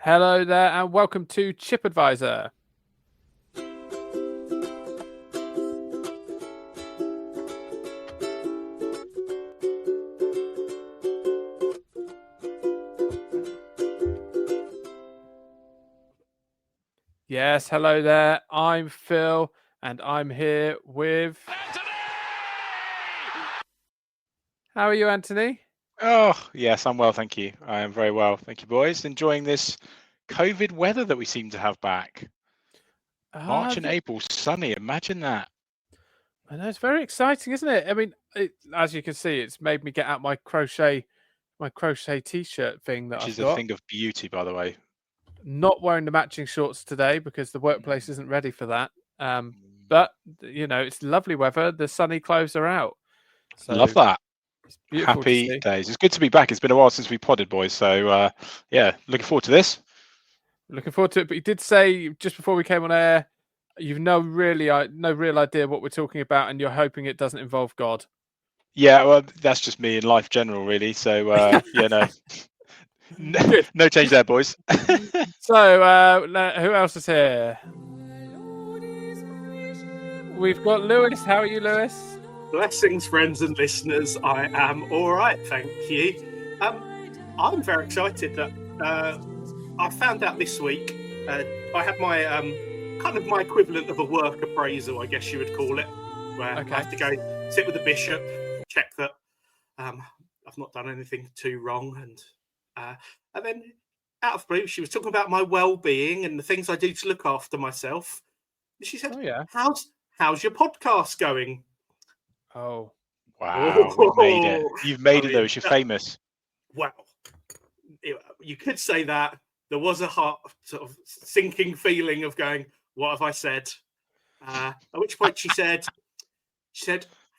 Hello there, and welcome to Chip Advisor. Yes, hello there. I'm Phil, and I'm here with Anthony. How are you, Anthony? Oh, yes, I'm well, thank you. I am very well, thank you, boys. Enjoying this COVID weather that we seem to have back. March and April, sunny. Imagine that. I know, it's very exciting, isn't it? I mean, as you can see, it's made me get out my crochet T-shirt thing that Which I've is a got. thing of beauty, by the way. Not wearing the matching shorts today because the workplace isn't ready for that. But it's lovely weather. The sunny clothes are out. So love that. It's beautiful to Happy see. days. It's good to be back. It's been a while since we podded, boys. So yeah, looking forward to this. Looking forward to it. But you did say just before we came on air, you've no real idea what we're talking about, and you're hoping it doesn't involve God. Yeah, well, that's just me in life general, really. So no change there, boys. So who else is here? We've got Lewis. How are you, Lewis? Blessings, friends and listeners. I am all right, thank you. I'm very excited that I found out this week. I had my kind of my equivalent of a work appraisal, I guess you would call it, where I have to go sit with the bishop, check that I've not done anything too wrong, and then out of blue, she was talking about my well-being and the things I do to look after myself. She said, "Oh yeah, how's your podcast going?" Oh, wow, we made it. You've made it, though. You're famous. Well, you could say that. There was a heart sort of sinking feeling of going, what have I said? At which point she said,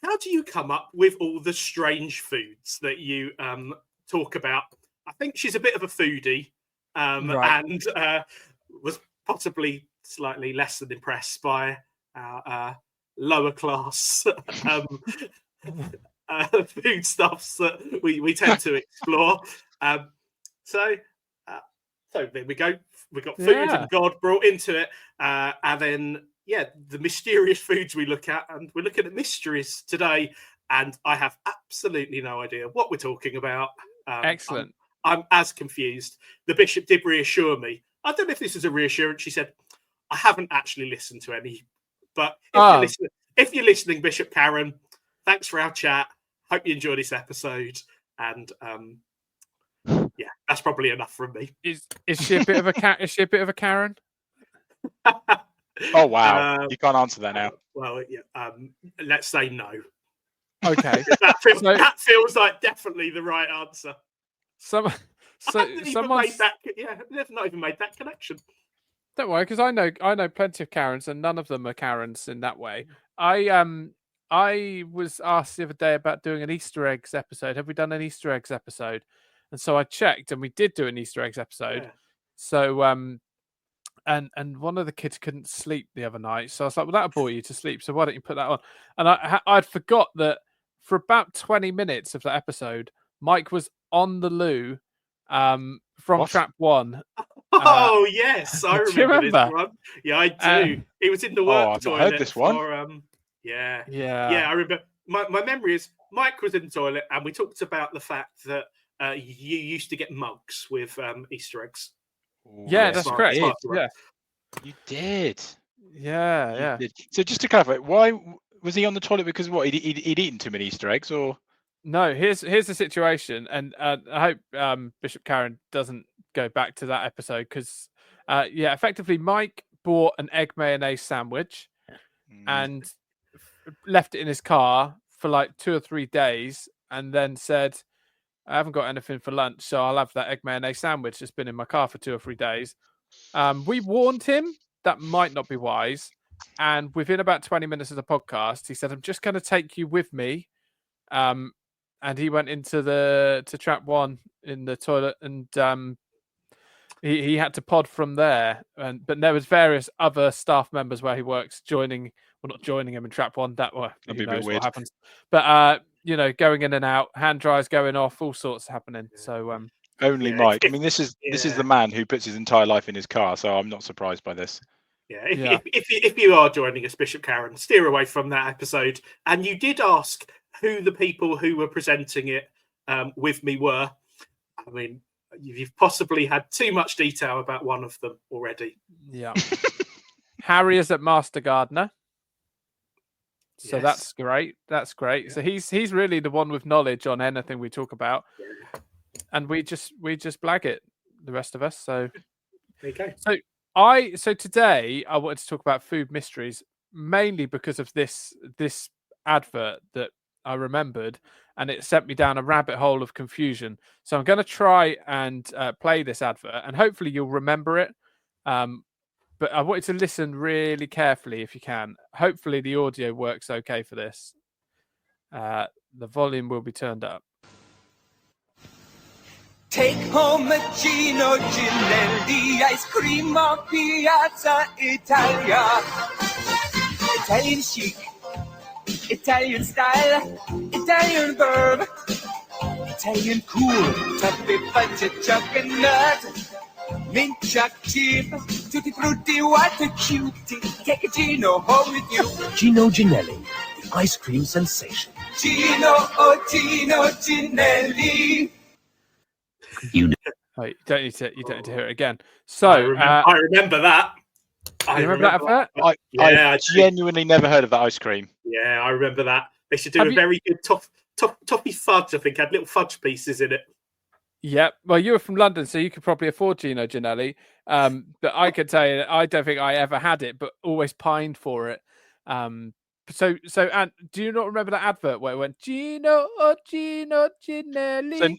how do you come up with all the strange foods that you talk about? I think she's a bit of a foodie right. and was possibly slightly less than impressed by our lower class foodstuffs that we tend to explore. So there we go. We got food and God brought into it, and then the mysterious foods we look at, and we're looking at mysteries today. And I have absolutely no idea what we're talking about. Excellent. I'm as confused. The bishop did reassure me. I don't know if this is a reassurance. She said, I haven't actually listened to any, but if you're listening, Bishop Karen, thanks for our chat. Hope you enjoy this episode. And yeah, that's probably enough from me. Is she a bit of a Is she a bit of a Karen? Oh wow, you can't answer that now. Well, yeah, let's say no. Okay, that feels like definitely the right answer. Someone they've not even made that connection. Don't worry, because I know plenty of Karens, and none of them are Karens in that way. I was asked the other day about doing an Easter eggs episode. Have we done an Easter eggs episode? And so I checked, and we did do an Easter eggs episode. Yeah. So and one of the kids couldn't sleep the other night, so I was like, well, that'll bore you to sleep. So why don't you put that on? And I'd forgot that for about 20 minutes of that episode, Mike was on the loo from Trap 1. Oh yes, I remember this one. Yeah, I do. He was in the work toilet. I've heard this one. Yeah. I remember. My memory is Mike was in the toilet, and we talked about the fact that you used to get mugs with Easter eggs. Yeah, that's correct. Yeah, you did. Yeah. Did. So just to clarify, why was he on the toilet? Because what he'd eaten too many Easter eggs, or? No, here's the situation, and I hope Bishop Karen doesn't go back to that episode because, effectively, Mike bought an egg mayonnaise sandwich and left it in his car for like 2 or 3 days, and then said, "I haven't got anything for lunch, so I'll have that egg mayonnaise sandwich that's been in my car for 2 or 3 days." We warned him that might not be wise, and within about 20 minutes of the podcast, he said, "I'm just going to take you with me." And he went into Trap 1 in the toilet, and he had to pod from there. But there was various other staff members where he works not joining him in Trap 1. That'd be a bit weird. What happens. But going in and out, hand dryers going off, all sorts happening. So Only Yeah, Mike. I mean, this is yeah. the man who puts his entire life in his car, so I'm not surprised by this. Yeah, Yeah. if you are joining us, Bishop Karen, steer away from that episode. And you did ask who the people who were presenting it with me were. I mean, you've possibly had too much detail about one of them already. Yeah. Harry is at Master Gardener. So Yes. that's great. That's great. Yeah. So he's really the one with knowledge on anything we talk about. Yeah. And we just blag it, the rest of us. So There you go. So today I wanted to talk about food mysteries, mainly because of this advert that I remembered, and it sent me down a rabbit hole of confusion. So I'm going to try and play this advert, and hopefully you'll remember it. But I wanted to listen really carefully if you can. Hopefully the audio works okay for this. The volume will be turned up. Take home a Gino Ginelli ice cream on Piazza Italia. Italian chic, Italian style, Italian verb, Italian cool, toffee fudge, chocolate, mint choc chip, tutti frutti, what a cutie. Take a Gino home with you. Gino Ginelli, the ice cream sensation. Gino, oh Gino Ginelli. Oh, you don't need to hear it again. So I remember that. You remember that advert? I genuinely never heard of that ice cream. Yeah, I remember that. They should do very good toffee fudge. I think had little fudge pieces in it. Yeah, well, you were from London, so you could probably afford Gino Ginelli. But I could tell you, I don't think I ever had it, but always pined for it. So, and do you not remember that advert where it went Gino Ginelli? So,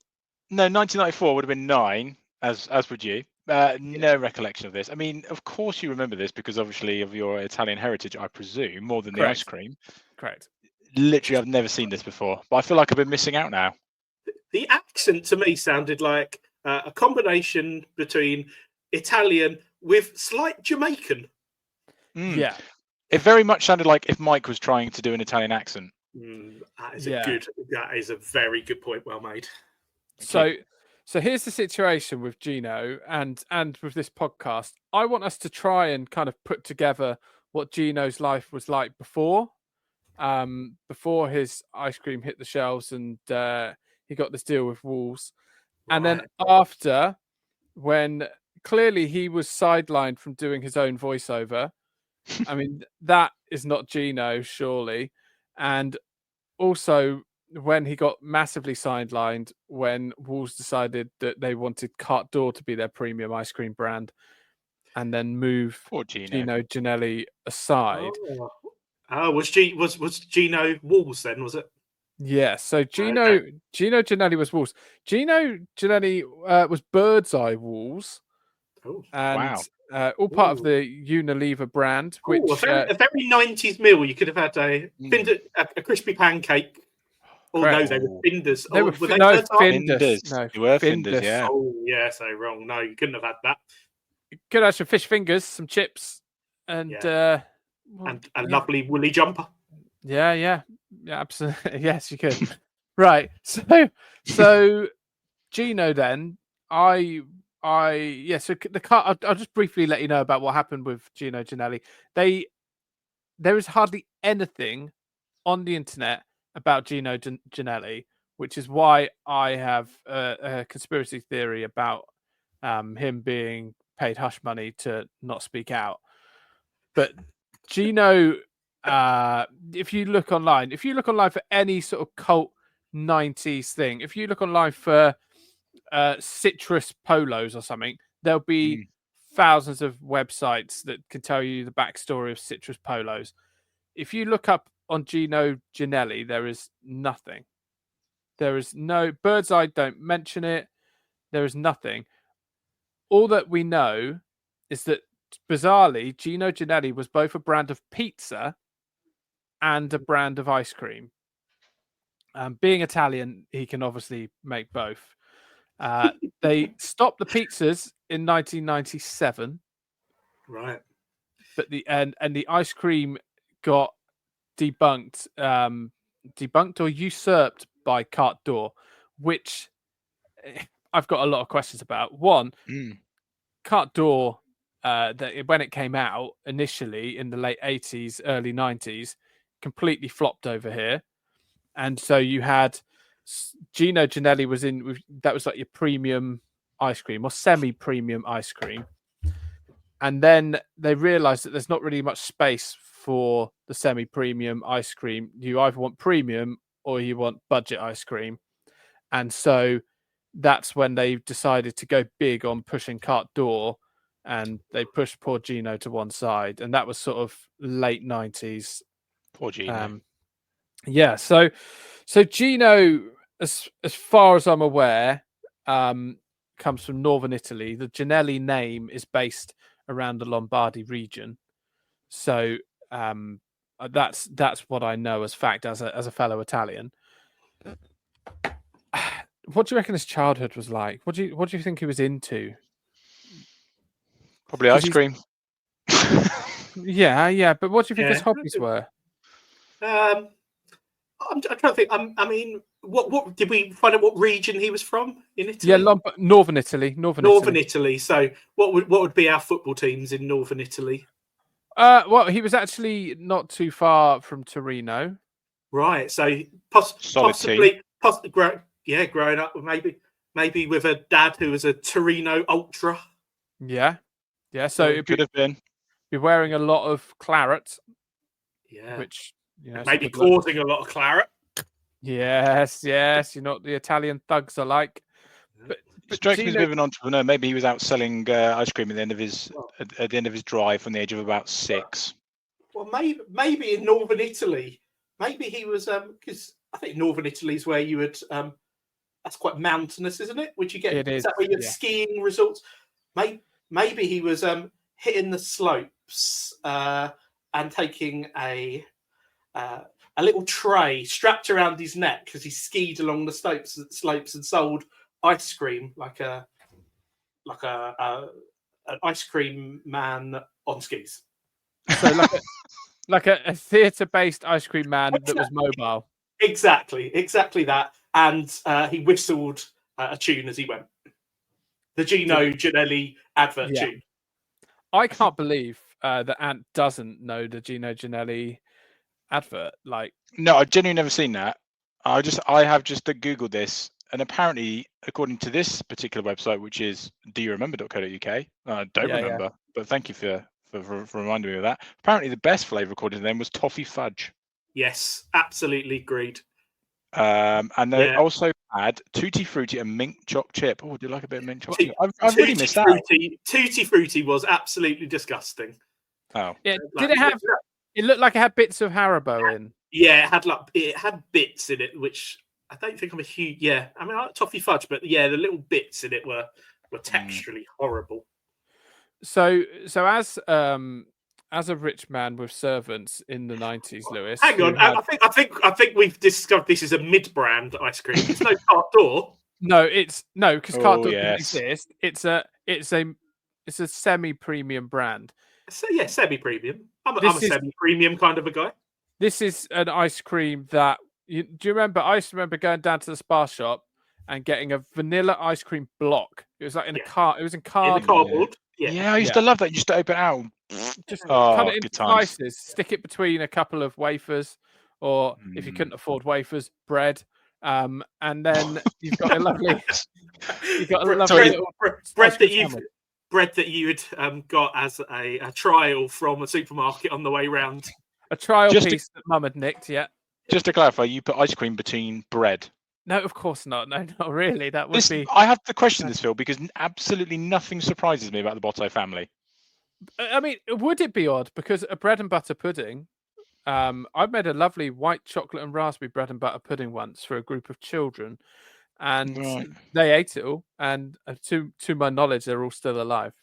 no, 1994 would have been 9, as would you. No recollection of this. I mean, of course you remember this because obviously of your Italian heritage, I presume, more than the ice cream. Correct. Literally, I've never seen this before, but I feel like I've been missing out now. The accent to me sounded like a combination between Italian with slight Jamaican. Yeah. It very much sounded like if Mike was trying to do an Italian accent. That is a very good point. Well made. So here's the situation with Gino and with this podcast. I want us to try and kind of put together what Gino's life was like before his ice cream hit the shelves and he got this deal with Wolves. Right. And then after, when clearly he was sidelined from doing his own voiceover. I mean, that is not Gino, surely. And also when he got massively sidelined when Wolves decided that they wanted Carte d'Or to be their premium ice cream brand and then move Gino Ginelli aside. Was Gino Wolves then, was it? Yeah, so Gino Ginelli was Wolves. Gino Ginelli was Bird's Eye Wolves. Oh, and all part of the Unilever brand. Which a very 90s meal. You could have had a crispy pancake. Oh no, they were Finders. They were Finders. No, they were Finders, yeah. Oh yeah, so wrong. No, you couldn't have had that. You could have some fish fingers, some chips, and lovely woolly jumper. Yeah, absolutely. Yes, you could. Right. So Gino then, so the car. I'll just briefly let you know about what happened with Gino Ginelli. There is hardly anything on the internet about Gino Ginelli, which is why I have a conspiracy theory about him being paid hush money to not speak out. But Gino, if you look online for any sort of cult 90s thing, if you look online for citrus polos or something, there'll be thousands of websites that can tell you the backstory of citrus polos. If you look up on Gino Ginelli, there is nothing. There is no Bird's Eye, don't mention it. There is nothing. All that we know is that bizarrely, Gino Ginelli was both a brand of pizza and a brand of ice cream. Being Italian, he can obviously make both. They stopped the pizzas in 1997, right? But the ice cream got debunked or usurped by Carte d'Or, which I've got a lot of questions about. One, Mm. Carte d'Or, when it came out initially in the late 80s, early 90s, completely flopped over here. And so you had Gino Ginelli was in, that was like your premium ice cream or semi-premium ice cream. And then they realized that there's not really much space for the semi-premium ice cream. You either want premium or you want budget ice cream. And so that's when they decided to go big on pushing Carte d'Or, and they pushed poor Gino to one side. And that was sort of late 90s. Poor Gino. Yeah, so Gino, as far as I'm aware, comes from northern Italy. The Ginelli name is based around the Lombardy region. So that's what I know as fact as a fellow Italian. What do you reckon his childhood was like? What do you think he was into? Probably ice cream. Yeah, but what do you think his hobbies were? I'm trying to think. I mean, what did we find out? What region he was from in Italy? Yeah, northern Italy. Northern Italy. So, what would be our football teams in northern Italy? Well, he was actually not too far from Torino. Right. So possibly, growing up maybe with a dad who was a Torino ultra. Yeah. So it could have been. Be wearing a lot of claret. Yeah. Which maybe causing a lot of claret. Yes. You know what the Italian thugs are like. But strikes me as a bit of an entrepreneur. Maybe he was out selling ice cream at the end of his drive from the age of about 6. Well, maybe in northern Italy, maybe he was because I think northern Italy is where you would that's quite mountainous, isn't it? Would you get? It is that where you had skiing resorts? Maybe he was hitting the slopes and taking a little tray strapped around his neck because he skied along the slopes and sold ice cream like an ice cream man on skis. So like a theatre-based ice cream man that was mobile. Exactly that. And he whistled a tune as he went. The Gino Ginelli advert tune. I can't believe that Ant doesn't know the Gino Ginelli advert. Like, no, I've genuinely never seen that. I have just Googled this, and apparently, according to this particular website, which is doyouremember.co.uk, I don't remember, but thank you for reminding me of that. Apparently, the best flavour according to them was toffee fudge. Yes, absolutely agreed. And they also had Tutti Frutti and mint choc chip. Oh, do you like a bit of mint choc chip? I've really missed that. Tutti Frutti was absolutely disgusting. Oh, yeah. Did it have? It looked like it had bits of Haribo in. Yeah, it had bits in it, which I don't think I'm a huge. Yeah, I mean I like toffee fudge, but the little bits in it were texturally horrible. So as a rich man with servants in the 90s, Lewis. Hang on, I think we've discovered this is a mid-brand ice cream. It's no Carte d'Or. No, because Carte d'Or doesn't exist. It's a semi-premium brand. So yeah, semi-premium. I'm a semi-premium kind of a guy. This is an ice cream that do you remember? I used to remember going down to the Spa shop and getting a vanilla ice cream block. It was like in a car. It was in cardboard. Yeah, I used to love that. You used to open it out. Just cut it into slices, stick it between a couple of wafers, or if you couldn't afford wafers, bread. And then you've got a lovely, bread that you had got as a trial from a supermarket on the way round. A trial piece that Mum had nicked. Yeah. Just to clarify, you put ice cream between bread. No, of course not. No, not really. That would be. I have to question this, Phil, because absolutely nothing surprises me about the Botto family. I mean, would it be odd? Because a bread and butter pudding, I've made a lovely white chocolate and raspberry bread and butter pudding once for a group of children, and they ate it all. And to my knowledge, they're all still alive.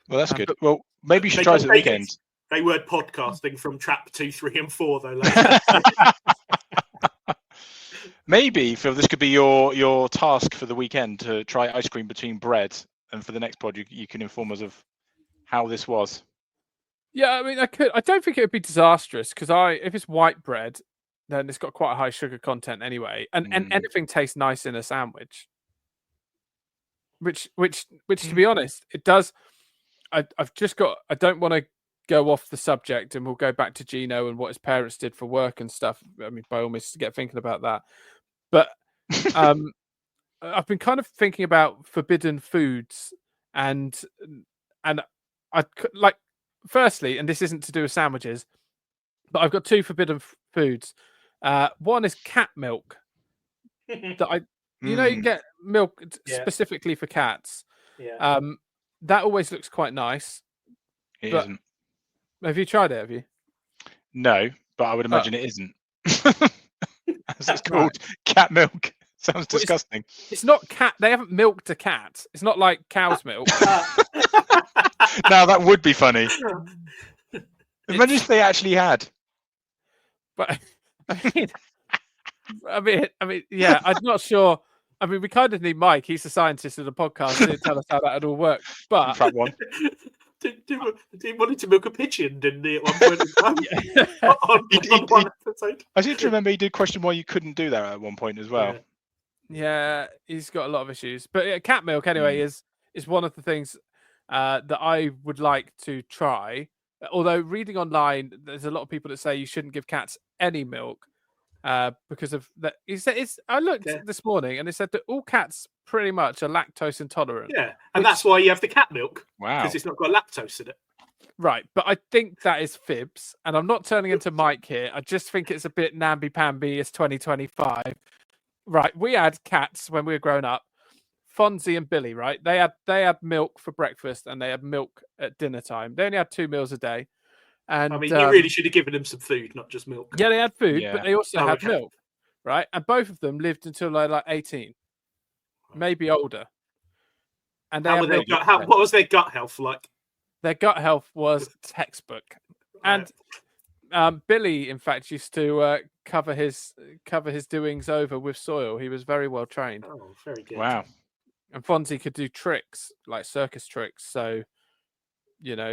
Well, that's good. Well, maybe you should try it at the weekend. They weren't podcasting from trap 2, 3, and 4 though. Maybe, Phil, this could be your task for the weekend to try ice cream between bread, and for the next pod, you can inform us of how this was. Yeah, I mean, I could. I don't think it would be disastrous because if it's white bread, then it's got quite a high sugar content anyway, and anything tastes nice in a sandwich. which to be honest, it does. I've just got. I don't want to go off the subject, and we'll go back to Gino and what his parents did for work and stuff. I mean, by all means, get thinking about that. But I've been kind of thinking about forbidden foods, and I like. Firstly, and this isn't to do with sandwiches, but I've got two forbidden foods. One is cat milk. That you can get milk specifically for cats. Yeah. That always looks quite nice. It isn't. Have you tried it? Have you? No, but I would imagine it isn't. As it's called, cat milk. Sounds disgusting. It's not cat. They haven't milked a cat. It's not like cow's milk. Now that would be funny. Imagine if they actually had. But I mean, yeah. I'm not sure. I mean, we kind of need Mike. He's the scientist of the podcast to tell us how that would all work. But He wanted to milk a pigeon, didn't he? At one point in time. on one episode. I seem to remember he did question why you couldn't do that at one point as well. Yeah, he's got a lot of issues. But cat milk, anyway, is one of the things that I would like to try. Although reading online, there's a lot of people that say you shouldn't give cats any milk because of that. I looked this morning and it said that all cats pretty much are lactose intolerant. Yeah, and that's why you have the cat milk. Wow. Because it's not got lactose in it. Right, but I think that is fibs, and I'm not turning into Mike here. I just think it's a bit namby-pamby. It's 2025. Right, we had cats when we were growing up. Fonzie and Billy, right? They had milk for breakfast and they had milk at dinner time. They only had 2 meals a day. And I mean, you really should have given them some food, not just milk. Yeah, they had food, but they also had okay. milk, right? And both of them lived until they were like 18, maybe older. And what was their gut health like? Their gut health was textbook. And Billy, in fact, used to cover his doings over with soil. He was very well trained. Oh, very good. Wow. And Fonzie could do tricks, like circus tricks. So,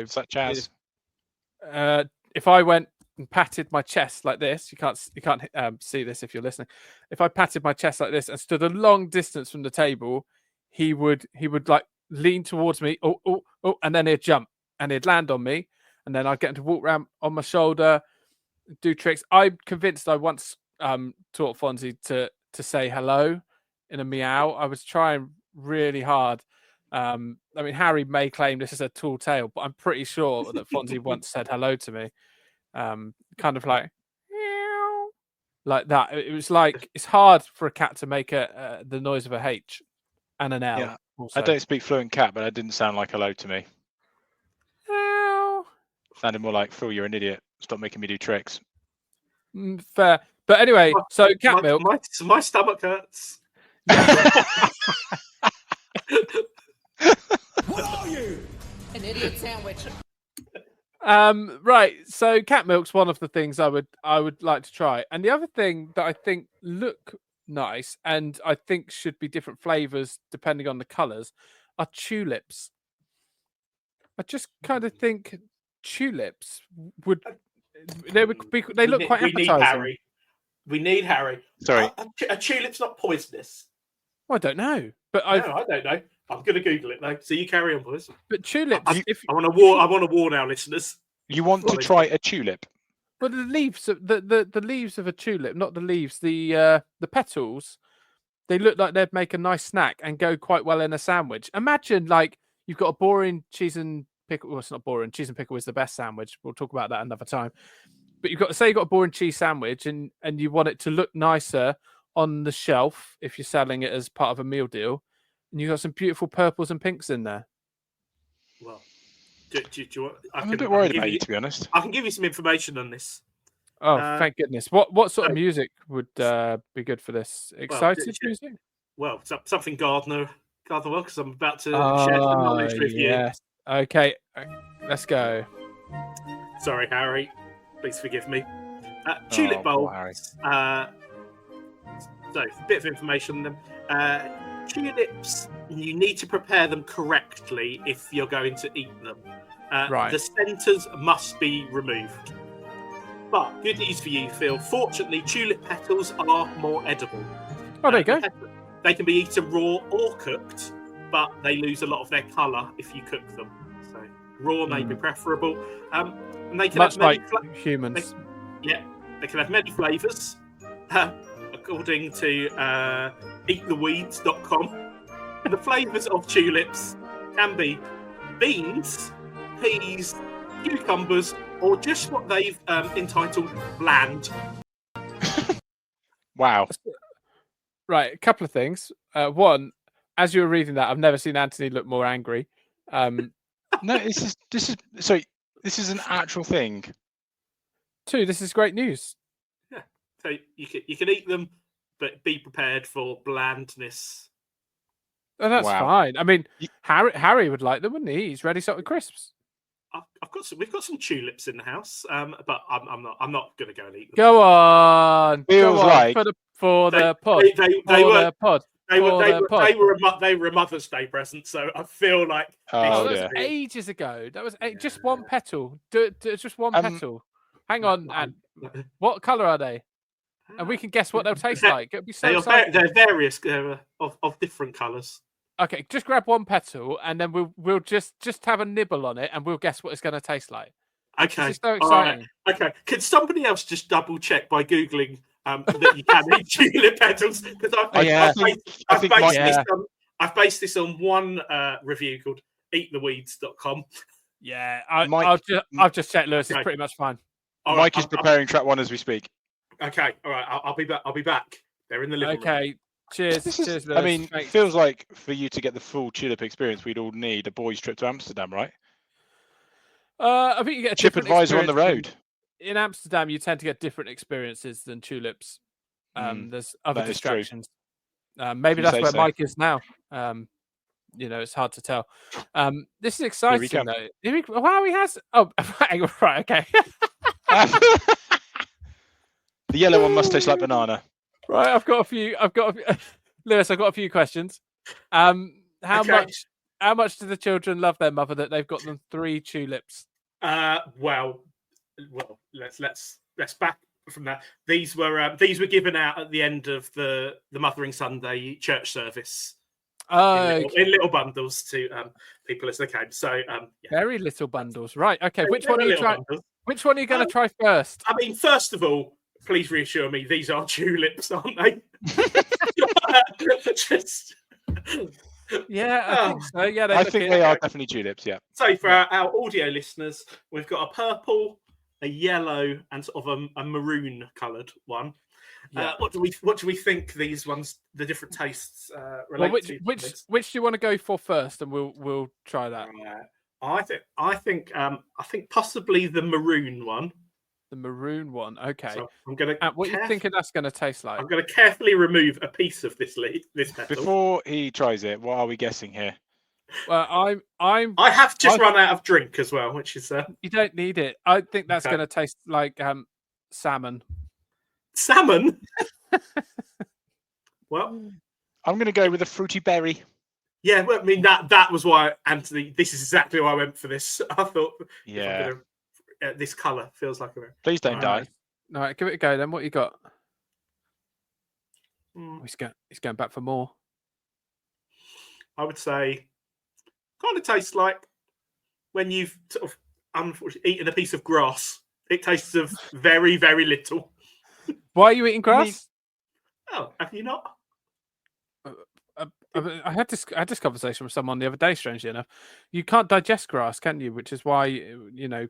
such as if I went and patted my chest like this, you can't see this if you're listening. If I patted my chest like this and stood a long distance from the table, he would like lean towards me, and then he'd jump and he'd land on me, and then I'd get him to walk around on my shoulder, do tricks. I'm convinced I once taught Fonzie to say hello in a meow. I was trying really hard. I mean, Harry may claim this is a tall tale, but I'm pretty sure that Fonzie once said hello to me, kind of like meow, like that. It was like it's hard for a cat to make the noise of a H and an L. Yeah, also. I don't speak fluent cat, but that didn't sound like hello to me. Meow. Sounded more like, Phil, you're an idiot. Stop making me do tricks. Fair, but anyway, so cat milk. My stomach hurts. What are you? An idiot sandwich. Right. So cat milk's one of the things I would like to try, and the other thing that I think look nice and I think should be different flavors depending on the colors are tulips. I just kind of think tulips they look quite appetizing. We need Harry. Sorry. A tulip's not poisonous. Well, I don't know, but I don't know. I'm going to Google it though. So you carry on, boys. But tulips. I want to warn our listeners. You want to try a tulip? Well, the leaves, the leaves of a tulip, not the leaves, the petals. They look like they'd make a nice snack and go quite well in a sandwich. Imagine like you've got a boring cheese and pickle. Well, it's not boring. Cheese and pickle is the best sandwich. We'll talk about that another time. But you've got a boring cheese sandwich and you want it to look nicer on the shelf if you're selling it as part of a meal deal, and you've got some beautiful purples and pinks in there. Well, do you want, I'm a bit worried about you, to be honest. I can give you some information on this. Oh, thank goodness. What sort of music would be good for this? Excited music? Well, something Gardner, because I'm about to share some knowledge with you. Okay, let's go. Sorry, Harry. Please forgive me. Tulip bulbs. So, a bit of information on them. Tulips, you need to prepare them correctly if you're going to eat them. Right. The centres must be removed. But good news for you, Phil. Fortunately, tulip petals are more edible. Oh, there you go. They can be eaten raw or cooked. but they lose a lot of their colour if you cook them. So raw may be preferable. And they can Much have many like humans. they can have many flavours. According to eattheweeds.com, the flavours of tulips can be beans, peas, cucumbers, or just what they've entitled bland. Wow. Right, a couple of things. One, as you were reading that, I've never seen Anthony look more angry. No, this is an actual thing. Two, this is great news. Yeah, so you can eat them, but be prepared for blandness. Oh, that's Wow. fine. I mean, Harry would like them, wouldn't he? He's ready salted crisps. We've got some tulips in the house, but I'm not going to go and eat them. Go on. Feels Go on. like- For the pod. They were a Mother's Day present, so I feel like Oh, that dear. was ages ago. That was just one petal. Just one petal. Hang on. And what colour are they? And we can guess what they'll taste like. It'll be so exciting. they're various of different colours. Okay, just grab one petal and then we'll just have a nibble on it and we'll guess what it's going to taste like. Okay, This is so all right. exciting. Okay, could somebody else just double check by googling that you can eat tulip petals? Because I've based this on one review called eattheweeds.com. Yeah, I've just checked, Lewis. It's Okay. pretty much fine. All Mike right, is preparing track one as we speak. Okay, all right. I'll be back. I'll be back. They're in the living room. Okay, cheers. Cheers, Lewis. I mean, it Thanks. feels like for you to get the full tulip experience, we'd all need a boys' trip to Amsterdam, right? I think you get a Chip different advisor on the experience road. in Amsterdam. You tend to get different experiences than tulips. There's other that is true. distractions. Maybe You that's say where so. Mike is now. It's hard to tell. This is exciting come. though. Wow, he has. Oh, right. Okay. The yellow one must taste like banana. Right. I've got a few. Lewis, I've got a few questions. How Okay. much do the children love their mother that they've got them 3 tulips? Well, let's back from that. These were given out at the end of the Mothering Sunday church service in little bundles to people as they came. So Very little bundles. Right. Okay. Which They one were are you little trying? bundles. Which one are you going to try first? I mean, first of all, please reassure me these are tulips, aren't they? Just Yeah, I think so. Yeah, I think they are definitely tulips, yeah. so for our audio listeners, we've got a purple, a yellow, and sort of a maroon coloured one. Yeah. What do we think these ones, the different tastes relate Well, to? which do you want to go for first, and we'll try that. I think possibly the maroon one. The maroon one. Okay. So I'm gonna. What are you thinking that's going to taste like? I'm going to carefully remove a piece of this petal. Before he tries it, what are we guessing here? Well, I have just run out of drink as well, which is you don't need it. I think that's Okay. going to taste like salmon. salmon. Well, I'm going to go with a fruity berry. yeah. Well, I mean that was why Anthony. This is exactly why I went for this. I thought, Yeah. this colour feels like a. Please don't die. All right, give it a go then. What you got? Mm, He's going back for more. I would say, kind of tastes like when you've sort of unfortunately eaten a piece of grass. It tastes of very, very little. Why are you eating grass? Oh, have you not? I had this conversation with someone the other day. Strangely enough, you can't digest grass, can you? Which is why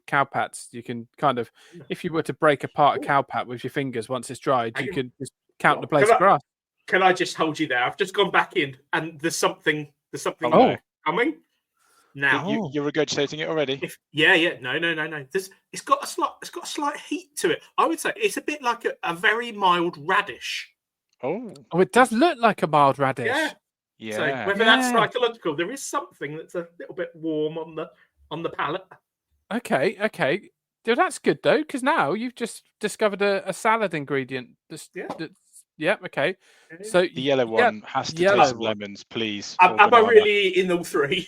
cow pats. You can kind of, if you were to break apart a cow pat with your fingers once it's dried, you could just count the place of grass. Can I just hold you there? I've just gone back in, and there's something Oh. coming now. You're regurgitating it already? Yeah. No. It's got a slight heat to it. I would say it's a bit like a very mild radish. Oh. Oh, it does look like a mild radish. Yeah. Yeah. So whether that's Yeah. psychological, there is something that's a little bit warm on the palate. Okay. Well, that's good though, because now you've just discovered a salad ingredient. Yeah. Okay. So The yellow one has to yellow taste of one. lemons, please. Am or I banana. really in all three?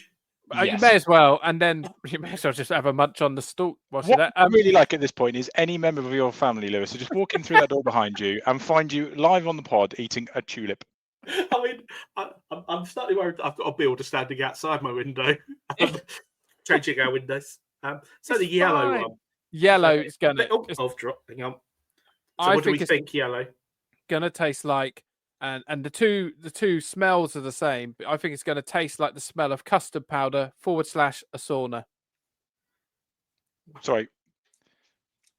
you Yes. may as well, and then you may as well just have a munch on the stalk. What's What that? I really like at this point is any member of your family, Lewis, to just walk in through that door behind you and find you live on the pod eating a tulip. I mean, I'm slightly worried that I've got a builder standing outside my window, changing our windows. So the yellow fine. one. Yellow So is gonna. I've dropped. Hang on. So I what do we think it's think? Yellow. gonna taste like, and the two smells are the same. But I think it's gonna taste like the smell of custard powder / a sauna. Sorry.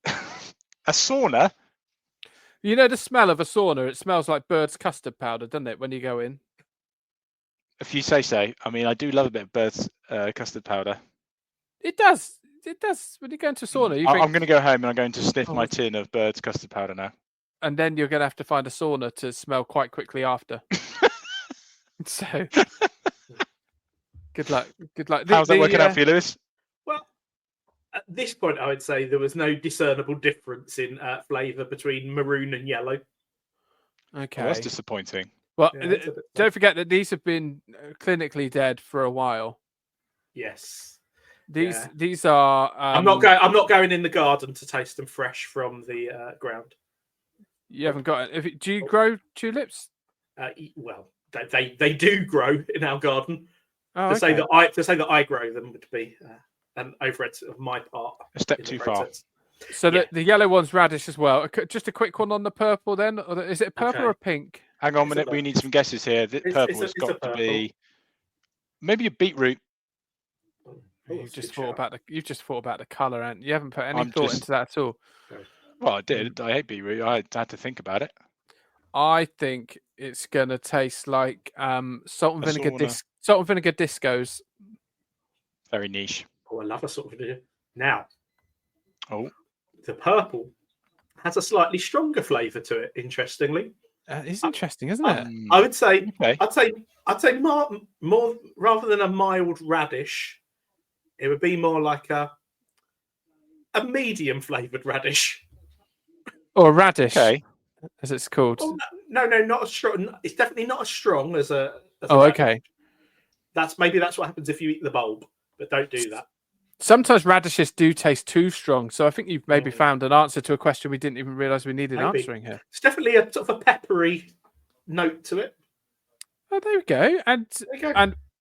A sauna? You know the smell of a sauna? It smells like bird's custard powder, doesn't it, when you go in? If you say so. I mean, I do love a bit of bird's custard powder. It does. It does. When you go into a sauna, you I'm think, going to go home and I'm going to sniff Oh, my tin of bird's custard powder now. and then you're going to have to find a sauna to smell quite quickly after. So, good luck. Good luck. How's that working out for you, Lewis? Well, at this point, I would say there was no discernible difference in flavour between maroon and yellow. Okay. Oh, that's disappointing. Well, Yeah, don't forget that these have been clinically dead for a while. Yes. These are. I'm not going in the garden to taste them fresh from the ground. You haven't got it. Do you grow tulips? Well, they do grow in our garden. Oh, to okay. say that I grow them would be an overhead of my part. A step too far. So the yellow one's radish as well. Just a quick one on the purple then. Or is it purple or pink? Hang on a minute. We need some guesses here. Purple has got to be maybe a beetroot. You've just thought about the colour, and you haven't put any thought into that at all. Well, I did. I hate beetroot. I had to think about it. I think it's gonna taste like salt and vinegar discos. Very niche. Oh, I love a salt and vinegar. Now, the purple has a slightly stronger flavour to it. Interestingly, it's interesting, isn't it? I would say, I'd say more rather than a mild radish, it would be more like a medium flavoured radish. Or radish, as it's called. Oh, no, not as strong. It's definitely not as strong as a. Okay. That's what happens if you eat the bulb, but don't do that. Sometimes radishes do taste too strong, so I think you've maybe found an answer to a question we didn't even realise we needed answering here. It's definitely a sort of a peppery note to it. Oh, there we go. And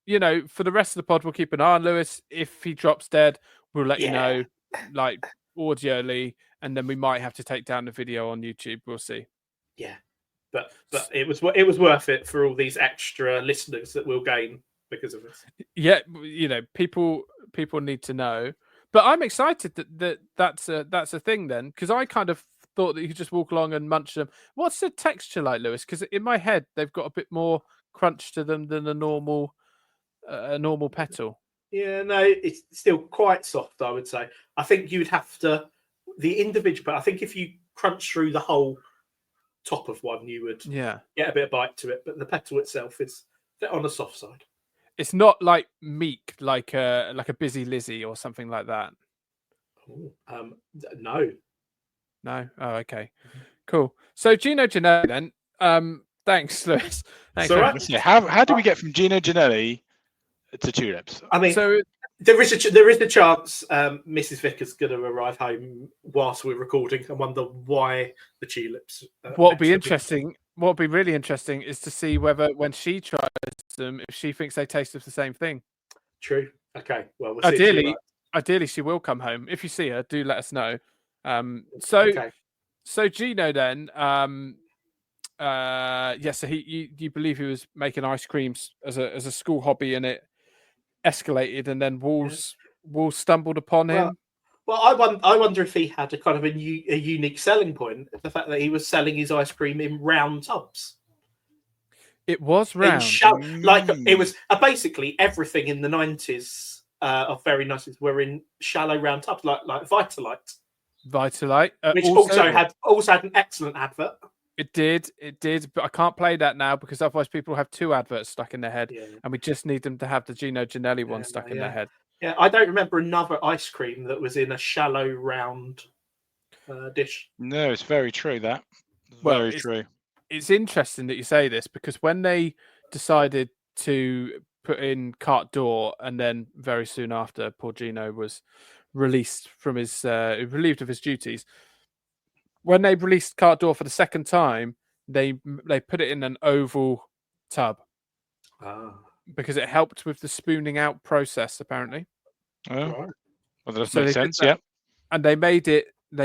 you know, for the rest of the pod, we'll keep an eye on Lewis. If he drops dead, we'll let you know, like audioly, and then we might have to take down the video on YouTube. We'll see. Yeah, but it was worth it for all these extra listeners that we'll gain because of this. Yeah, you know, people need to know. But I'm excited that's a thing then, because I kind of thought that you could just walk along and munch them. What's the texture like, Lewis? Because in my head they've got a bit more crunch to them than a normal petal. Yeah, no, it's still quite soft, I would say. I think you'd have to the individual, but I think if you crunch through the whole top of one, you would get a bit of bite to it. But the petal itself is on the soft side. It's not like meek, like a Busy Lizzie or something like that. No. Oh, okay, cool. So Gino Ginelli then. Thanks, Lewis. Thanks. So how do we get from Gino Ginelli to tulips? I mean, so there is a chance Mrs. Vickers is going to arrive home whilst we're recording and wonder why the tulips. What would be interesting? What would be really interesting is to see whether when she tries them, if she thinks they taste of the same thing. True. Okay. Well, we'll see. Ideally, she will come home. If you see her, do let us know. So Gino then, so you believe he was making ice creams as a school hobby, and it escalated, and then Walls stumbled upon him. Well, I wonder if he had a kind of a unique selling point, the fact that he was selling his ice cream in round tubs. It was round, like it was basically everything in the 90s of very nices were in shallow round tubs, like Vitalite. Which also had an excellent advert. It did, but I can't play that now because otherwise people have two adverts stuck in their head, and we just need them to have the Gino Ginelli one stuck in their head. Yeah, I don't remember another ice cream that was in a shallow round dish. No, it's very true. Very true. It's interesting that you say this because when they decided to put in Carte d'Or, and then very soon after, poor Gino was released from his relieved of his duties. When they released Carte d'Or for the second time, they put it in an oval tub because it helped with the spooning out process, apparently. Oh, Right. well, that does So make they did sense. that. Yeah. And they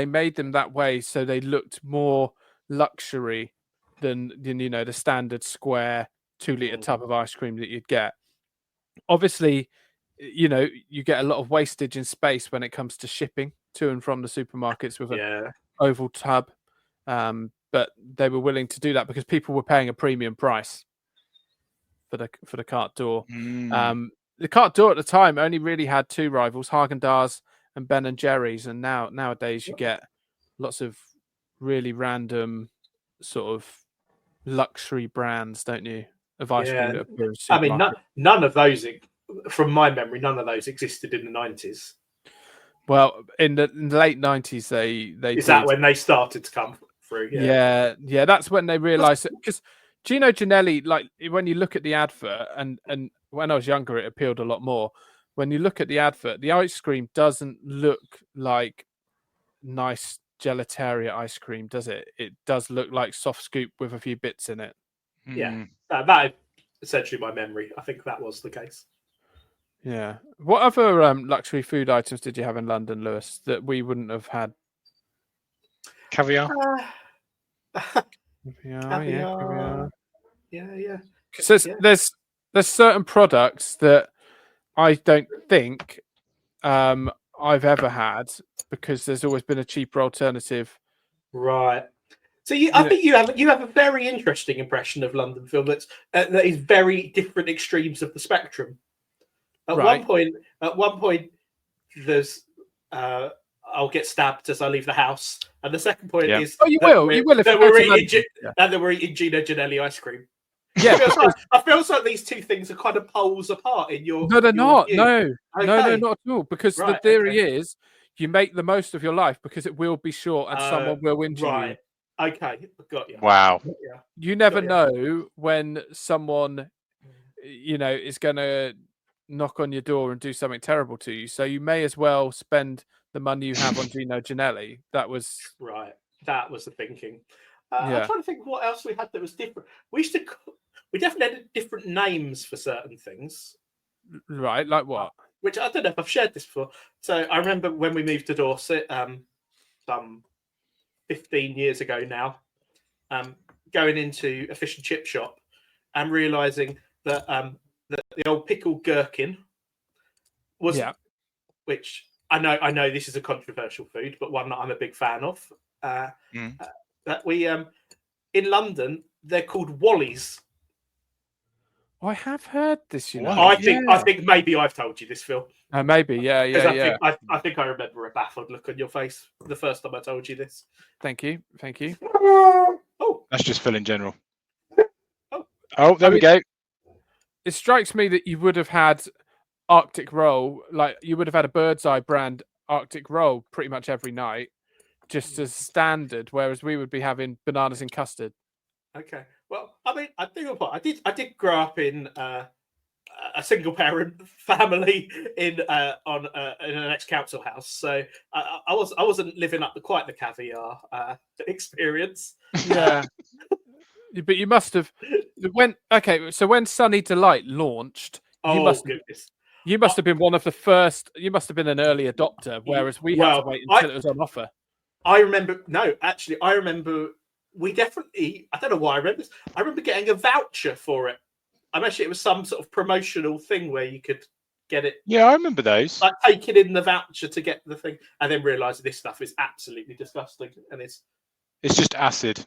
made them that way so they looked more luxury than the standard square 2-liter tub of ice cream that you'd get. Obviously, you get a lot of wastage in space when it comes to shipping to and from the supermarkets with an oval tub. But they were willing to do that because people were paying a premium price for the cart door. The cart door at the time only really had two rivals, Haagen-Dazs and Ben and Jerry's, and nowadays you get lots of really random sort of luxury brands, don't you, of ice cream that appear in I mean, supermarkets. none of those, from my memory, none of those existed in the 90s. Well, in the late 90s, they Is did. that when they started to come through? Yeah, that's when they realised it. Because Gino Ginelli, like when you look at the advert, and when I was younger, it appealed a lot more. When you look at the advert, the ice cream doesn't look like nice gelateria ice cream, does it? It does look like soft scoop with a few bits in it. Yeah, that is essentially my memory. I think that was the case. Yeah. What other luxury food items did you have in London, Lewis, that we wouldn't have had? Caviar. Caviar. Yeah. Because there's certain products that I don't think I've ever had because there's always been a cheaper alternative. Right. So I think you have a very interesting impression of London film that is very different extremes of the spectrum. At one point, there's I'll get stabbed as I leave the house, and the second point is you will that we're eating Gino Ginelli ice cream. Yeah, I feel like these two things are kind of poles apart in your. No, they're not. View. No, Okay. no, not at all. Because the theory is you make the most of your life because it will be short and someone will injure you. Okay, got you. Wow. You never know when someone, is going to knock on your door and do something terrible to you. So you may as well spend the money you have on Gino Ginelli. That was right. That was the thinking. I'm trying to think what else we had that was different. We definitely had different names for certain things. Right, like what? Which I don't know if I've shared this before. So I remember when we moved to Dorset, some 15 years ago now, going into a fish and chip shop and realizing that the old pickled gherkin was, which I know this is a controversial food, but one that I'm a big fan of. That we in London they're called Wallies. I have heard this. I think maybe I've told you this, Phil. Maybe, I think I remember a baffled look on your face the first time I told you this. Thank you. Oh, that's just Phil in general. Oh, there we go. It strikes me that you would have had Arctic roll, like you would have had a Bird's Eye brand Arctic roll pretty much every night, just as standard, whereas we would be having bananas and custard. Okay. Well, I mean, I did grow up in a single parent family in an ex-council house, so I wasn't living up to quite the caviar experience. Yeah, but you must have So when Sunny Delight launched, you must have been one of the first. You must have been an early adopter, whereas we had to wait until it was on offer. I remember we definitely. I don't know why I remember this. I remember getting a voucher for it. I'm actually, it was some sort of promotional thing where you could get it. Yeah, I remember those. Like taking in the voucher to get the thing, and then realising this stuff is absolutely disgusting, and it's just acid.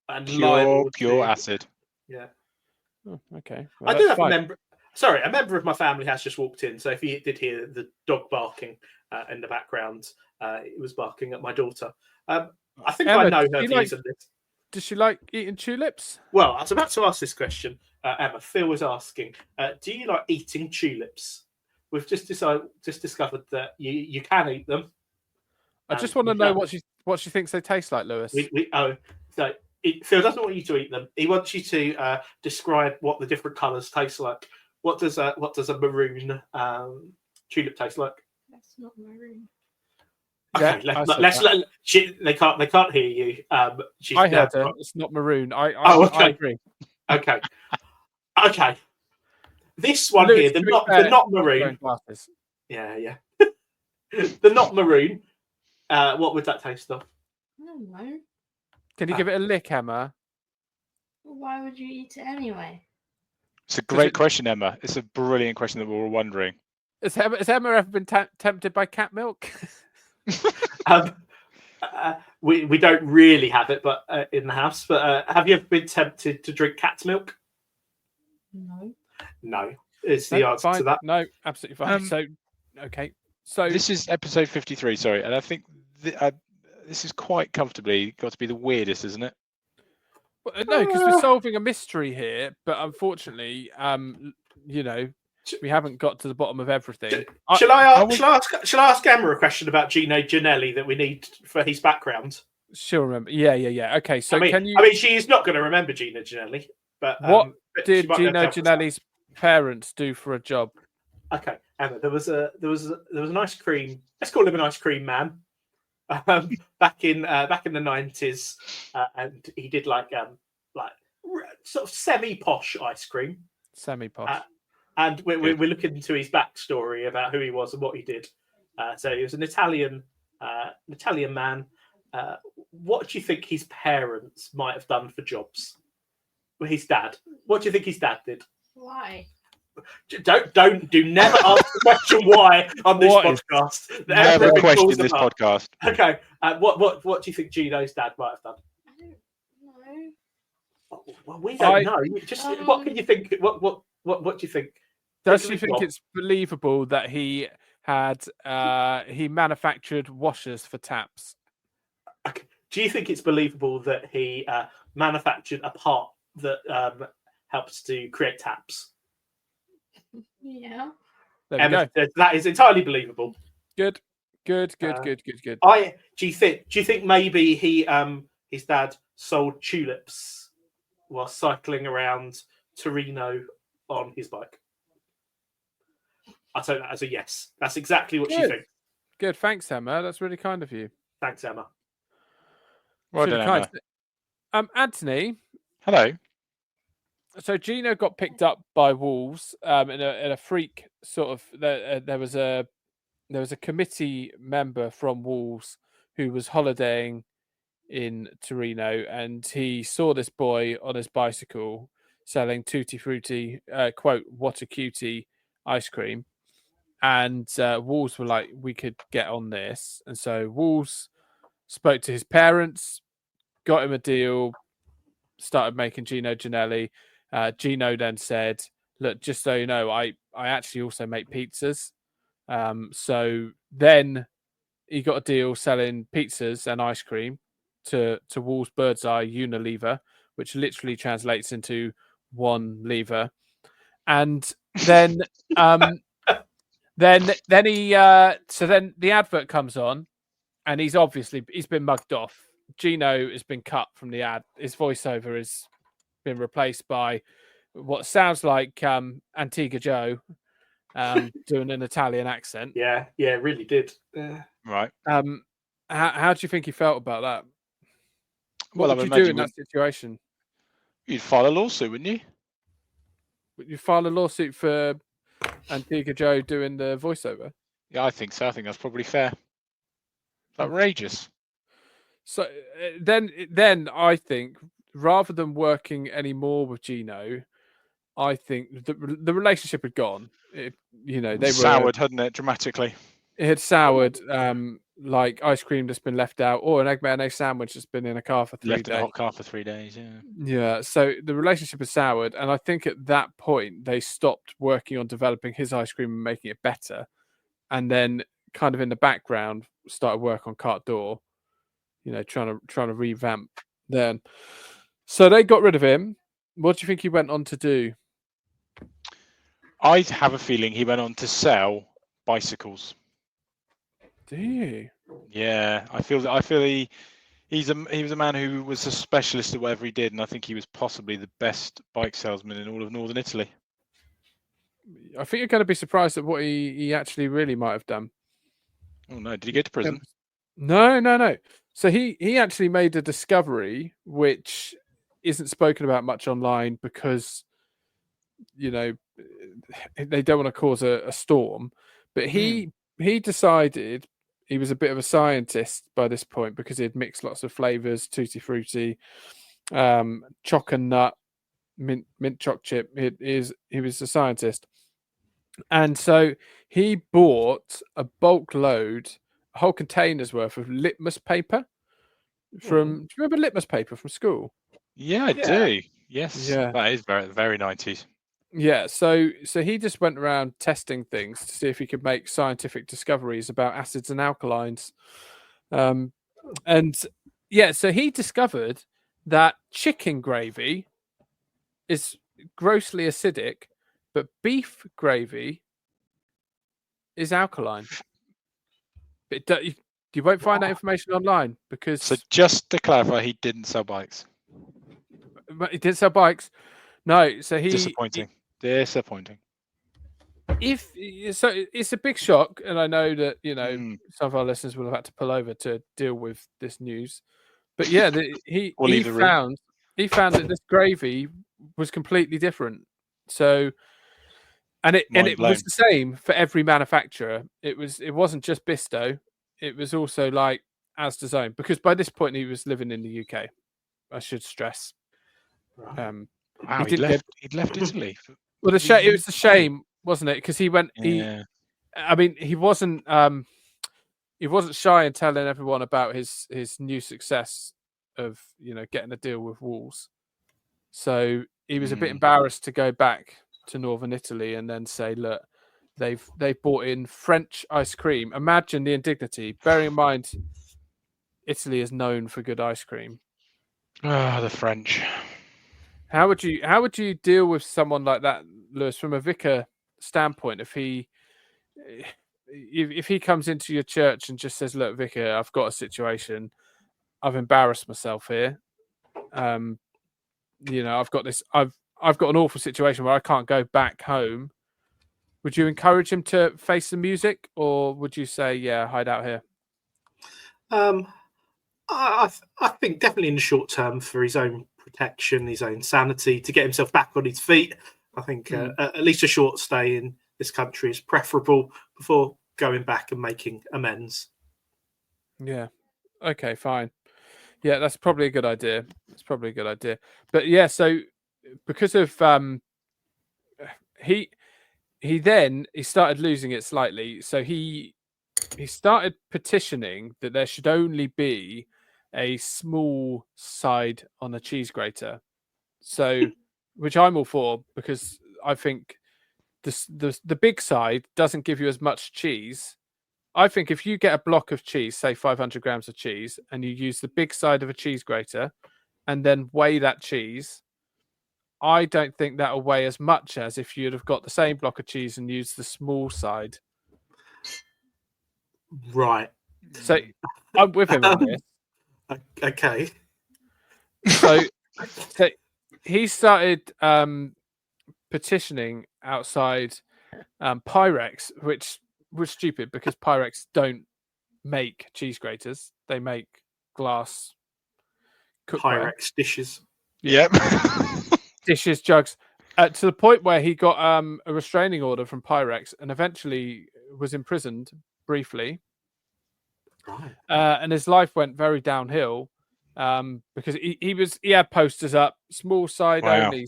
And pure acid. Yeah. Oh, okay. Well, I do have a member. Sorry, a member of my family has just walked in. So if you did hear the dog barking in the background, it was barking at my daughter. I think Emma, I know her views on this. Does she like eating tulips? Well, I was about to ask this question. Emma, Phil was asking, do you like eating tulips? We've just discovered that you can eat them. I just want to know what she thinks they taste like, Lewis. Phil doesn't want you to eat them. He wants you to describe what the different colours taste like. What does a maroon tulip taste like? That's not maroon. Okay, they can't hear you. I heard her. It's not maroon. I agree. Okay. Okay. This one Lewis, here, to the be not fair, the not wearing maroon. glasses. Yeah. The not maroon. What would that taste of? I don't know. Can you give it a lick, Emma? Well, why would you eat it anyway? It's a great question, Emma. It's a brilliant question that we're all wondering. Has Emma ever been tempted by cat milk? We don't really have it, but in the house. But have you ever been tempted to drink cat's milk? No. No, is the answer fine. to that. No, absolutely fine. Okay. So this is episode 53, sorry, and I think this is quite comfortably got to be the weirdest, isn't it? Well, no, because we're solving a mystery here, but unfortunately, we haven't got to the bottom of everything. Shall I ask Emma a question about Gino Ginelli that we need for his background? She'll remember. Yeah. Okay, so I mean, she is not going to remember Gino Ginelli, but what but did she might be able Gino to help us out. Ginelli's parents do for a job? Okay, Emma, there was an ice cream. Let's call him an ice cream man. Back in the 90s, and he did like sort of semi posh ice cream. Semi posh. And we're looking into his backstory about who he was and what he did. So he was an Italian man. What do you think his parents might have done for jobs? Well, his dad. What do you think his dad did? Why? Do never ask the question why on this podcast. Never a question in this podcast. Okay. What do you think Gino's dad might have done? I don't know. Well, we don't know. Just what can you think? What do you think? Does she think it's believable that he had he manufactured washers for taps? Okay. Do you think it's believable that he manufactured a part that helps to create taps? Yeah. Emma, that is entirely believable. Good. Do you think maybe he his dad sold tulips while cycling around Torino on his bike? I'll take that as a yes. That's exactly what she thinks. Good, thanks, Emma. That's really kind of you. Thanks, Emma. Well done, Emma. Anthony. Hello. So Gino got picked up by wolves in a freak sort of. There was a committee member from Wolves who was holidaying in Torino, and he saw this boy on his bicycle selling tutti frutti, quote, "what a cutie" ice cream, and Wolves were like, "We could get on this," and so Wolves spoke to his parents, got him a deal, started making Gino Ginelli. Gino then said, "Look, just so you know, I actually also make pizzas." So then he got a deal selling pizzas and ice cream to Wolves Birdseye Unilever, which literally translates into one lever. And then then he so then the advert comes on, and he's been mugged off. Gino has been cut from the ad. His voiceover has been replaced by what sounds like Antigua Joe doing an Italian accent. Yeah, it really did. Right. How do you think he felt about that? Well, what would you do in that situation? You'd file a lawsuit, wouldn't you? Would you file a lawsuit for Antigua Joe doing the voiceover? Yeah, I think so. I think that's probably fair. Outrageous. So then I think rather than working any more with Gino, I think the relationship had gone. They soured, hadn't it, dramatically? It had soured, like ice cream that's been left out, or an egg mayonnaise sandwich that's been in a car for 3 days. Left in a hot car for 3 days, yeah. Yeah, so the relationship has soured, and I think at that point they stopped working on developing his ice cream and making it better, and then kind of in the background started work on Carte d'Or, trying to revamp then. So they got rid of him. What do you think he went on to do? I have a feeling he went on to sell bicycles. Do you? Yeah, I feel he was a man who was a specialist at whatever he did, and I think he was possibly the best bike salesman in all of northern Italy. I think you're going to be surprised at what he actually really might have done. Oh no! Did he go to prison? No. So he actually made a discovery which isn't spoken about much online because they don't want to cause a storm. But he decided he was a bit of a scientist by this point because he'd mixed lots of flavors, tutti frutti, choc and nut, mint choc chip. He was a scientist, and so he bought a bulk load, a whole container's worth of litmus paper from. Do you remember litmus paper from school? Yeah, I do. Yes, that is very, very 90s. Yeah, so he just went around testing things to see if he could make scientific discoveries about acids and alkalines. So he discovered that chicken gravy is grossly acidic, but beef gravy is alkaline. But you won't find that information online because. So just to clarify, he didn't sell bikes. He didn't sell bikes. No, so disappointing. Disappointing. So it's a big shock, and I know that some of our listeners will have had to pull over to deal with this news. But yeah, he found that this gravy was completely different. So, and it was the same for every manufacturer. It wasn't just Bisto. It was also like Asda's own, because by this point he was living in the UK. I should stress. Wow, he'd left Italy. Well, it was the shame, wasn't it? Because he went. Yeah. He wasn't shy in telling everyone about his new success of getting a deal with Wolves. So he was a bit embarrassed to go back to northern Italy and then say, "Look, they've brought in French ice cream." Imagine the indignity. Bearing in mind, Italy is known for good ice cream. The French. How would you deal with someone like that, Lewis, from a vicar standpoint? If he comes into your church and just says, "Look, vicar, I've got a situation. I've embarrassed myself here. I've got this. I've got an awful situation where I can't go back home." Would you encourage him to face the music, or would you say, "Yeah, hide out here"? I think definitely in the short term, for his own protection, his own sanity, to get himself back on his feet. I think at least a short stay in this country is preferable before going back and making amends. Yeah. Okay, fine. Yeah, that's probably a good idea. But yeah, so because of he started losing it slightly. So he started petitioning that there should only be a small side on a cheese grater. So, which I'm all for, because I think the big side doesn't give you as much cheese. I think if you get a block of cheese, say 500 grams of cheese, and you use the big side of a cheese grater and then weigh that cheese, I don't think that'll weigh as much as if you'd have got the same block of cheese and used the small side. Right. So I'm with him on this. Okay. So he started petitioning outside Pyrex, which was stupid because Pyrex don't make cheese graters. They make glass cookware. Pyrex dishes. Yep. Dishes, jugs. To the point where he got a restraining order from Pyrex and eventually was imprisoned briefly. Right. And his life went very downhill because he had posters up, small side only,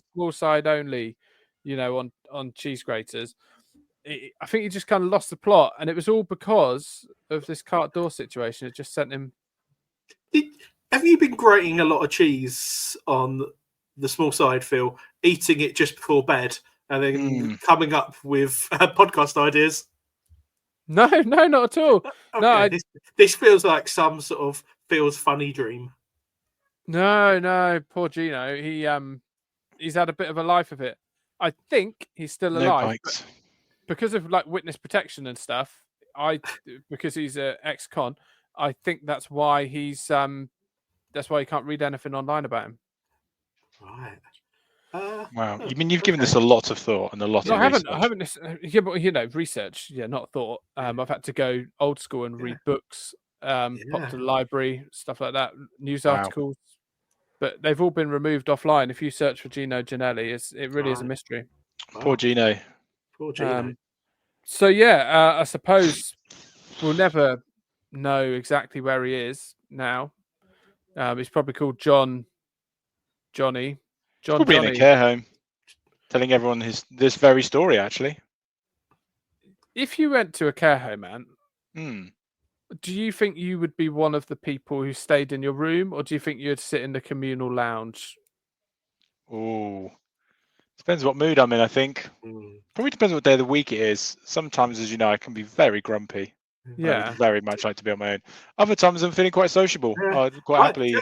on cheese graters. I think he just kind of lost the plot, and it was all because of this cart door situation. It just sent him. Have you been grating a lot of cheese on the small side, Phil? Eating it just before bed and then coming up with podcast ideas? No, not at all. Okay, No, this feels like some sort of Phil's funny dream. No, poor Gino. He's had a bit of a life of it. I think he's still alive because of like witness protection and stuff. Because he's an ex-con, I think that's why he can't read anything online about him. Right. Wow. You mean you've given this a lot of thought and a lot of research? I haven't. Yeah, but research. Yeah, not thought. I've had to go old school and read books, pop to the library, stuff like that, news articles. But they've all been removed offline. If you search for Gino Ginelli, it really is a mystery. Poor Gino. Poor Gino. So yeah, I suppose we'll never know exactly where he is now. He's probably called Johnny. Probably in a care home, telling everyone this very story. Actually, if you went to a care home, man, Hmm. do you think you would be one of the people who stayed in your room, or do you think you'd sit in the communal lounge? Oh, depends what mood I'm in. I think probably depends what day of the week it is. Sometimes, as you know, I can be very grumpy. I Yeah, would very much like to be on my own. Other times, I'm feeling quite sociable. Yeah. I'd quite happily.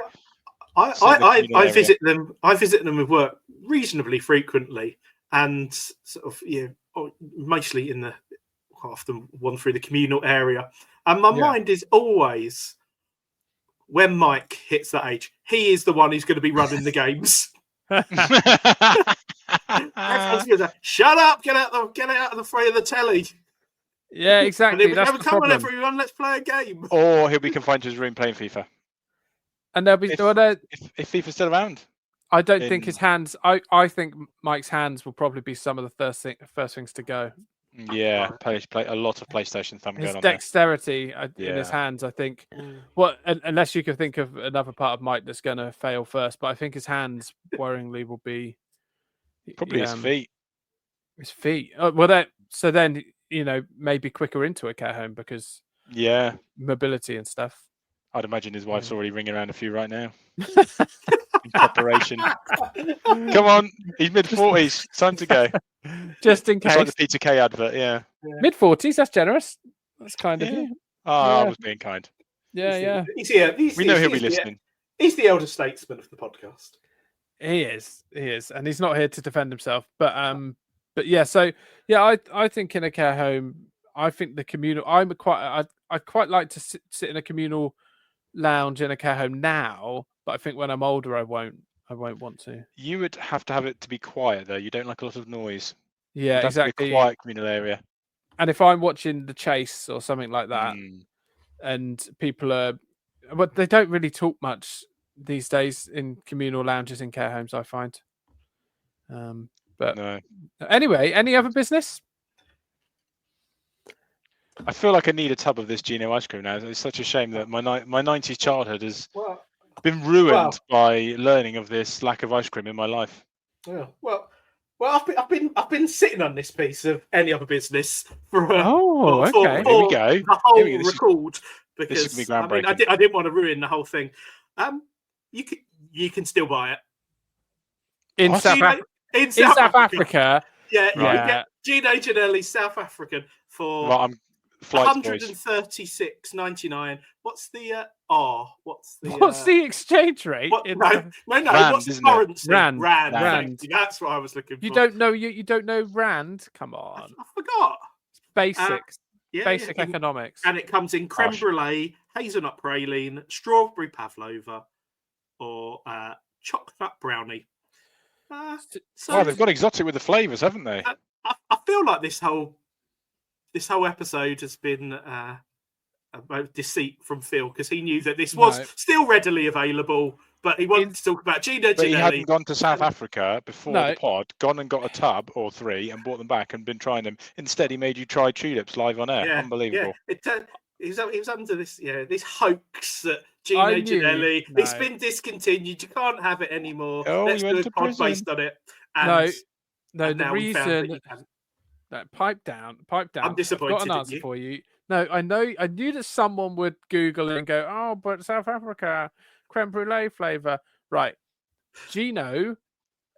I sit in the communal area. visit them. I visit them with work reasonably frequently, and sort of mostly in the quite often one through the communal area. And my mind is always when Mike hits that age, he is the one who's going to be running the games. Everyone's going to shut up, get out of the fray of the telly. yeah, exactly. That's the come on, problem. everyone, let's play a game. Or he'll be confined to his room playing FIFA. And there'll be. If FIFA's still around. I don't think his hands. I think Mike's hands will probably be some of the first things to go. Yeah, play a lot of PlayStation thumb His going on dexterity in his hands, I think. Well, unless you can think of another part of Mike that's going to fail first, but I think his hands, worryingly, will be probably his feet. His feet. Oh, well, so then maybe quicker into a care home because mobility and stuff. I'd imagine his wife's already ringing around a few right now. In preparation. Come on, he's mid-40s. Time to go. Just in case. It's like the Peter Kay advert, yeah. Mid-40s, that's generous. That's kind of you. I was being kind. Yeah. We know he'll be listening. He's the elder statesman of the podcast. He is, and he's not here to defend himself. But yeah. So yeah, I think in a care home, I think the communal. I'd quite like to sit in a communal lounge in a care home now, but I think when I'm older, I won't want to. You would have to have it to be quiet though. You don't like a lot of noise. Yeah, exactly. To be a quiet communal area. And if I'm watching The Chase or something like that, and people are, but they don't really talk much these days in communal lounges in care homes, I find. But no. Anyway, any other business? I feel like I need a tub of this Gino ice cream now. It's such a shame that my 90s childhood has been ruined by learning of this lack of ice cream in my life. Yeah. Well, I've been sitting on this piece of any other business for Here we go. The whole record because this is gonna be groundbreaking. I didn't want to ruin the whole thing. You can still buy it in South Africa. Yeah, you can get Gino Ginelli South African for $136.99. What's the What's the exchange rate? No. Rand, what's the currency? Rand. That's what I was looking for. You don't know Rand? Come on. I forgot. Basics. Basic economics. And it comes in creme brulee, hazelnut praline, strawberry pavlova, or chocolate brownie. They've got exotic with the flavours, haven't they? I feel like this whole episode has been about deceit from Phil because he knew that this was still readily available, but he wanted to talk about Gino Ginelli. But he hadn't gone to South Africa before the pod, gone and got a tub or 3 and brought them back and been trying them. Instead, he made you try tulips live on air. Unbelievable. Yeah. He was under this hoax that Gino Ginelli, it's been discontinued. You can't have it anymore. Let's do a pod based on it. And, the reason pipe down. I'm disappointed. I've got an answer for you. No, I knew that someone would Google it and go, oh, but South Africa, creme brulee flavor. Right. Gino,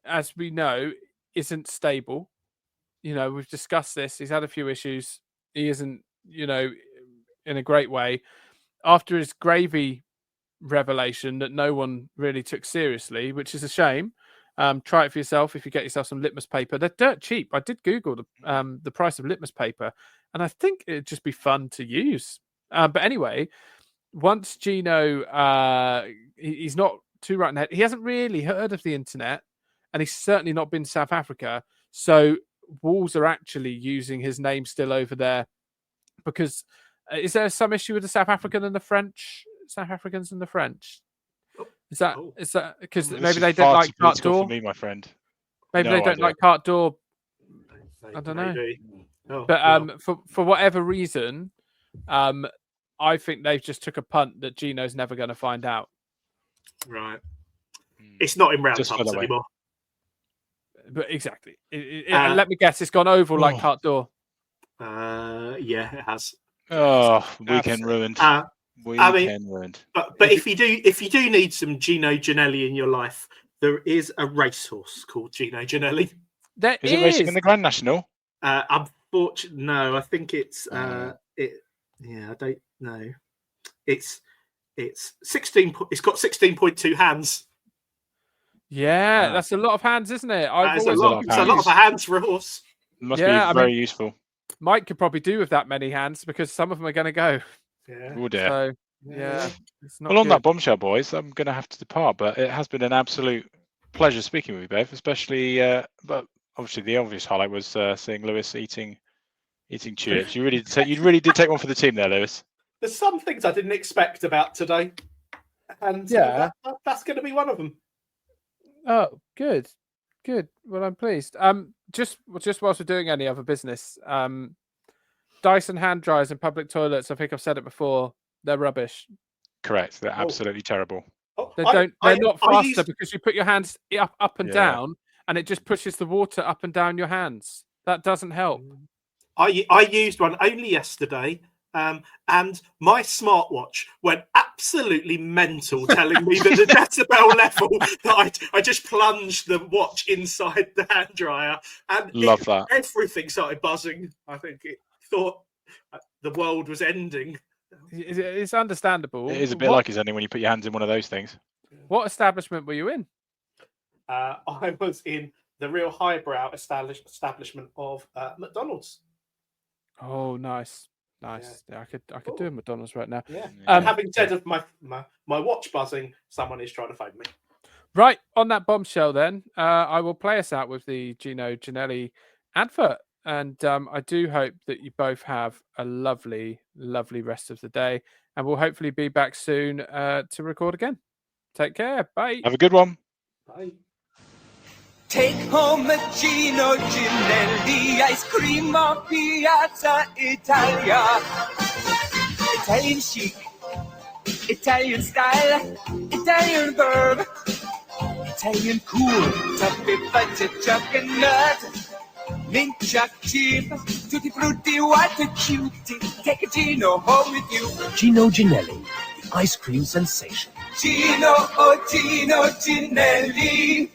as we know, isn't stable. We've discussed this. He's had a few issues. He isn't, in a great way. After his gravy revelation that no one really took seriously, which is a shame. Try it for yourself if you get yourself some litmus paper. They're dirt cheap. I did Google the price of litmus paper, and I think it'd just be fun to use. But anyway, once Gino, he's not too right in the head. He hasn't really heard of the internet, and he's certainly not been to South Africa. So Wolves are actually using his name still over there because is there some issue with the South Africans and the French? Is that because maybe they don't like carte d'or? For me, my friend. Maybe they don't like carte d'or I don't know. Maybe. Oh, But well. for whatever reason, I think they've just took a punt that Gino's never going to find out. Right. It's not in round Just tubs by the way. anymore. But exactly. Let me guess, it's gone oval like Cart Door. Yeah, it has. Oh, weekend ruined. Weekend ruined. But if you do need some Gino Ginelli in your life, there is a racehorse called Gino Ginelli. Is it racing in the Grand National? Unfortunately, no. I think it's I don't know. It's 16. It's got 16.2 hands. Yeah, that's a lot of hands, isn't it? It's a lot of hands for a horse. It must be very useful. Mike could probably do with that many hands because some of them are going to go. Yeah. Oh dear. So, yeah. It's not well, on good. that bombshell, boys, I'm going to have to depart, but it has been an absolute pleasure speaking with you both, especially, but obviously the obvious highlight was seeing Lewis eating chips. You really did take one for the team there, Lewis. There's some things I didn't expect about today, and that's going to be one of them. Oh, good. Well, I'm pleased. Just whilst we're doing any other business, Dyson hand dryers in public toilets. I think I've said it before. They're rubbish. Correct. They're absolutely terrible. They're not faster because you put your hands up and down, and it just pushes the water up and down your hands. That doesn't help. I used one only yesterday. And my smartwatch went absolutely mental, telling me that the decibel level that I just plunged the watch inside the hand dryer, and that everything started buzzing. I think it thought the world was ending. It's understandable. It is a bit like it's ending when you put your hands in one of those things. What establishment were you in? I was in the real highbrow establishment of McDonald's. Oh, nice. Yeah, I could do a McDonald's right now. Yeah. And having said of my watch buzzing, someone is trying to phone me. Right, on that bombshell then, I will play us out with the Gino Ginelli advert. And I do hope that you both have a lovely, lovely rest of the day. And we'll hopefully be back soon to record again. Take care. Bye. Have a good one. Bye. Take home a Gino Ginelli ice cream on Piazza Italia. Italian chic, Italian style, Italian verb, Italian cool, toffee butter, chocolate, mint choc chip, tutti frutti, what a cutie. Take a Gino home with you. Gino Ginelli, the ice cream sensation. Gino, oh Gino Ginelli.